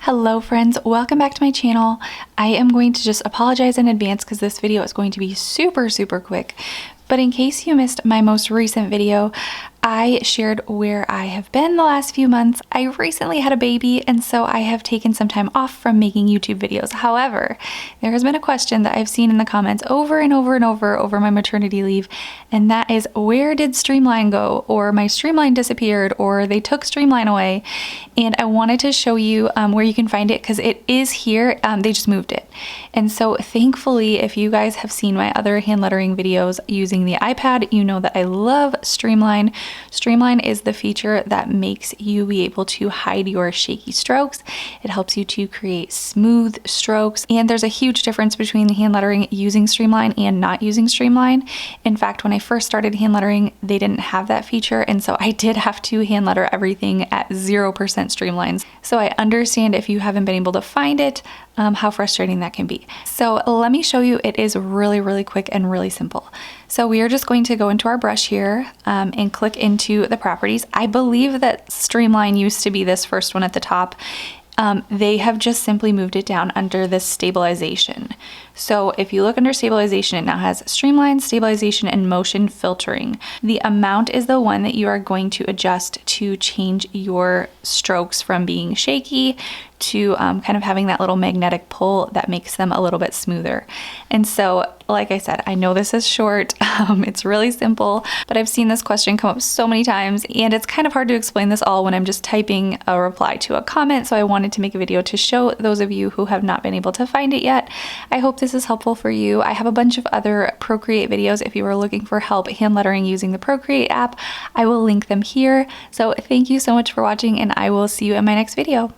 Hello friends, welcome back to my channel. I am going to just apologize in advance because this video is going to be super quick. But in case you missed my most recent video, I shared where I have been the last few months. I recently had a baby, and so I have taken some time off from making YouTube videos. However, there has been a question that I've seen in the comments over and over my maternity leave, and that is, where did Streamline go? Or my Streamline disappeared, or they took Streamline away. And I wanted to show you where you can find it because it is here. They just moved it. And so thankfully, if you guys have seen my other hand lettering videos using the iPad, you know that I love Streamline. Streamline is the feature that makes you be able to hide your shaky strokes. It helps you to create smooth strokes. And there's a huge difference between hand lettering using Streamline and not using Streamline. In fact, when I first started hand lettering, they didn't have that feature. And so I did have to hand letter everything at 0% streamlines. So I understand if you haven't been able to find it, how frustrating that can be. So let me show you. It is really quick and really simple. So we are just going to go into our brush here and click into the properties. I believe that Streamline used to be this first one at the top. They have just simply moved it down under this stabilization. So if you look under stabilization, it now has Streamline, stabilization, and motion filtering. The amount is the one that you are going to adjust to change your strokes from being shaky to kind of having that little magnetic pull that makes them a little bit smoother. And so, like I said, I know this is short, it's really simple, but I've seen this question come up so many times, and it's kind of hard to explain this all when I'm just typing a reply to a comment, so I wanted to make a video to show those of you who have not been able to find it yet. I hope this is helpful for you. I have a bunch of other Procreate videos if you are looking for help hand lettering using the Procreate app. I will link them here. So thank you so much for watching, and I will see you in my next video.